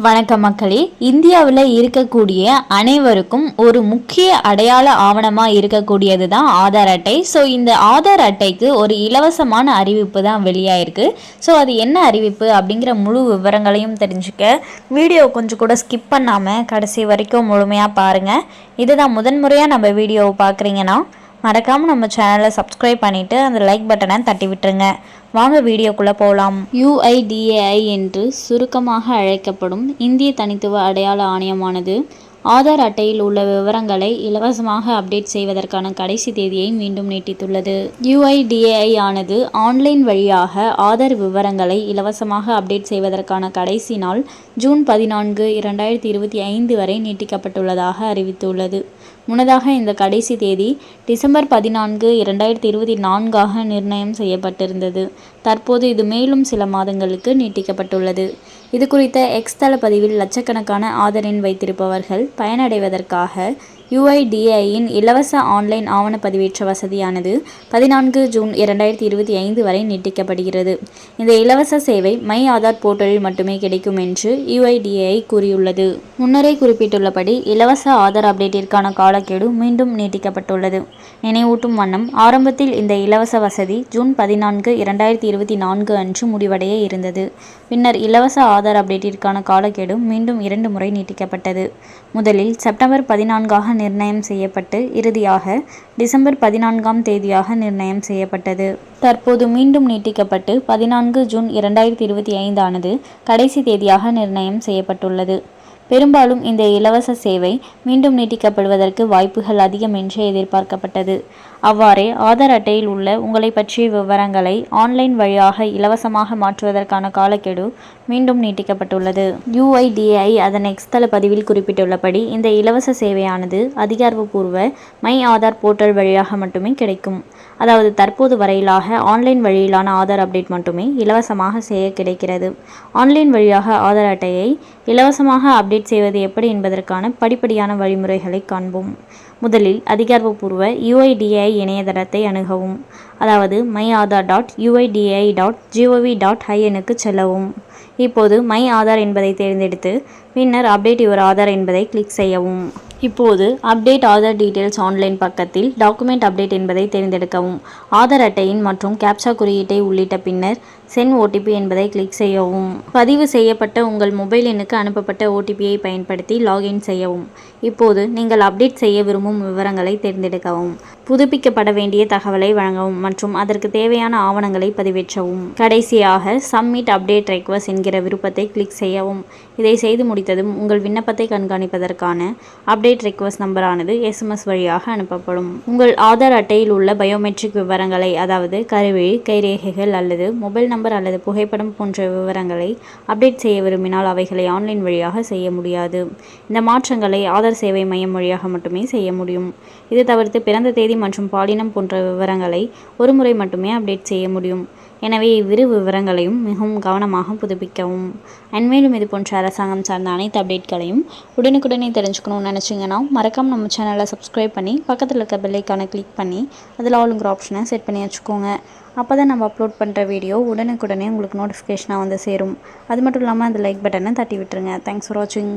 வணக்கம் மக்களே. இந்தியாவில் இருக்கக்கூடிய அனைவருக்கும் ஒரு முக்கிய அடையாள ஆவணமாக இருக்கக்கூடியது தான் ஆதார் அட்டை. ஸோ இந்த ஆதார் அட்டைக்கு ஒரு இலவசமான அறிவிப்பு தான் வெளியாயிருக்கு. ஸோ அது என்ன அறிவிப்பு அப்படிங்கிற முழு விவரங்களையும் தெரிஞ்சுக்க வீடியோ கொஞ்சம் கூட ஸ்கிப் பண்ணாமல் கடைசி வரைக்கும் முழுமையாக பாருங்கள். இதுதான் முதன்முறையாக நம்ம வீடியோவை பார்க்குறீங்கன்னா மறக்காமல் நம்ம சேனலை சப்ஸ்கிரைப் பண்ணிவிட்டு அந்த லைக் பட்டனை தட்டி விட்டுருங்க. வாங்க வீடியோக்குள்ளே போகலாம். UIDAI என்று சுருக்கமாக அழைக்கப்படும் இந்திய தனித்துவ அடையாள ஆணையமானது ஆதார் அட்டையில் உள்ள விவரங்களை இலவசமாக அப்டேட் செய்வதற்கான கடைசி தேதியை மீண்டும் நீட்டித்துள்ளது. UIDAI ஆனது ஆன்லைன் வழியாக ஆதார் விவரங்களை இலவசமாக அப்டேட் செய்வதற்கான கடைசி நாள் ஜூன் 14, 2025 வரை நீட்டிக்கப்பட்டுள்ளதாக அறிவித்துள்ளது. முன்னதாக இந்த கடைசி தேதி டிசம்பர் 14, 2024 நிர்ணயம் செய்யப்பட்டிருந்தது. தற்போது இது மேலும் சில மாதங்களுக்கு நீட்டிக்கப்பட்டுள்ளது. இது குறித்த எக்ஸ் தள பதிவில் லட்சக்கணக்கான ஆதார் எண் வைத்திருப்பவர்கள் பயனடைவதற்காக UIDAIயின் இலவச ஆன்லைன் ஆவண பதிவேற்ற வசதியானது 14 ஜூன் 2025 வரை நீட்டிக்கப்படுகிறது. இந்த இலவச சேவை மை ஆதார் போர்ட்டலில் மட்டுமே கிடைக்கும் என்று UIDAI கூறியுள்ளது. முன்னரே குறிப்பிட்டுள்ளபடி இலவச ஆதார் அப்டேட்டிற்கான காலக்கெடு மீண்டும் நீட்டிக்கப்பட்டுள்ளது. நினைவூட்டும் வண்ணம் ஆரம்பத்தில் இந்த இலவச வசதி ஜூன் 14, 2024 அன்று முடிவடைய இருந்தது. பின்னர் இலவச ஆதார் அப்டேட்டிற்கான காலக்கெடு மீண்டும் 2 முறை நீட்டிக்கப்பட்டது. முதலில் செப்டம்பர் 14 நிர்ணயம் செய்யப்பட்டு இறுதியாக டிசம்பர் 14 தேதியாக நிர்ணயம் செய்யப்பட்டது. தற்போது மீண்டும் நீட்டிக்கப்பட்டு 14 ஜூன் 2025 ஆனது கடைசி தேதியாக நிர்ணயம் செய்யப்பட்டுள்ளது. பெரும்பாலும் இந்த இலவச சேவை மீண்டும் நீட்டிக்கப்படுவதற்கு வாய்ப்புகள் அதிகம் என்று எதிர்பார்க்கப்பட்டது. அவ்வாறே ஆதார் அட்டையில் உள்ள உங்களை பற்றிய விவரங்களை ஆன்லைன் வழியாக இலவசமாக மாற்றுவதற்கான காலக்கெடு மீண்டும் நீட்டிக்கப்பட்டுள்ளது. UIDAI அதன் எக்ஸ் தள பதிவில் குறிப்பிட்டுள்ளபடி இந்த இலவச சேவையானது அதிகாரப்பூர்வ மை ஆதார் போர்ட்டல் வழியாக மட்டுமே கிடைக்கும். அதாவது தற்போது வரையிலாக ஆன்லைன் வழியிலான ஆதார் அப்டேட் மட்டுமே இலவசமாக செய்ய கிடைக்கிறது. ஆன்லைன் வழியாக ஆதார் அட்டையை இலவசமாக அப்டேட் செய்வது எப்படி என்பதற்கான படிப்படியான வழிமுறைகளை காண்போம். முதலில் அதிகாரப்பூர்வ UIDAI இணையதளத்தை அணுகவும். அதாவது myAadhar.uidai.gov.in செல்லவும். இப்போது மை ஆதார் என்பதை தேர்ந்தெடுத்து பின்னர் அப்டேட் யுவர் ஆதார் என்பதை கிளிக் செய்யவும். இப்போது அப்டேட் ஆதார் டீடைல்ஸ் ஆன்லைன் பக்கத்தில் டாக்குமெண்ட் அப்டேட் என்பதை தேர்ந்தெடுக்கவும். ஆதார் அட்டையின் மற்றும் கேப்சா குறியீட்டை உள்ளிட்ட பின்னர் சென்ட் OTP என்பதை கிளிக் செய்யவும். பதிவு செய்யப்பட்ட உங்கள் மொபைல் எண்ணுக்கு அனுப்பப்பட்ட OTPயை பயன்படுத்தி லாகின் செய்யவும். இப்போது நீங்கள் அப்டேட் செய்ய விரும்பும் விவரங்களை தேர்ந்தெடுக்கவும். புதுப்பிக்கப்பட வேண்டிய தகவலை வழங்கவும் மற்றும் அதற்கு தேவையான ஆவணங்களை பதிவேற்றவும். கடைசியாக சப்மிட் அப்டேட் ரெக்வஸ்ட் என்கிற விருப்பத்தை கிளிக் செய்யவும். இதை செய்து முடித்ததும் உங்கள் விண்ணப்பத்தை கண்காணிப்பதற்கான அப்டேட் ரெக்வஸ்ட் நம்பரானது SMS வழியாக அனுப்பப்படும். உங்கள் ஆதார் அட்டையில் உள்ள பயோமெட்ரிக் விவரங்களை, அதாவது கருவிழி, கைரேகைகள் அல்லது மொபைல் நம்பர் அல்லது புகைப்படம் போன்ற விவரங்களை அப்டேட் செய்ய விரும்பினால் அவைகளை ஆன்லைன் வழியாக செய்ய முடியாது. இந்த மாற்றங்களை ஆதார் சேவை மையம் வழியாக மட்டுமே செய்ய முடியும். இது தவிர்த்து பிறந்த தேதி மற்றும் பாலினம் போன்ற விவரங்களை ஒரு முறை மட்டுமே அப்டேட் செய்ய முடியும். எனவே இவ்விரு விவரங்களையும் மிகவும் கவனமாக புதுப்பிக்கவும். மேலும் இது போன்ற அரசாங்கம் சார்ந்த அனைத்து அப்டேட்களையும் உடனுக்குடனே தெரிஞ்சுக்கணும்னு நினச்சிங்கன்னா மறக்காமல் நம்ம சேனலை சப்ஸ்கிரைப் பண்ணி பக்கத்தில் இருக்க பெல் ஐக்கானை கிளிக் பண்ணி அதில் ஆளுங்கிற ஆப்ஷனை செட் பண்ணி வச்சுக்கோங்க. அப்போ தான் நம்ம அப்லோட் பண்ணுற வீடியோ உடனுக்குடனே உங்களுக்கு நோட்டிஃபிகேஷனாக வந்து சேரும். அது மட்டும் இல்லாமல் அந்த லைக் பட்டனை தட்டி விட்டுருங்க. தேங்க்ஸ் ஃபார் வாட்சிங்.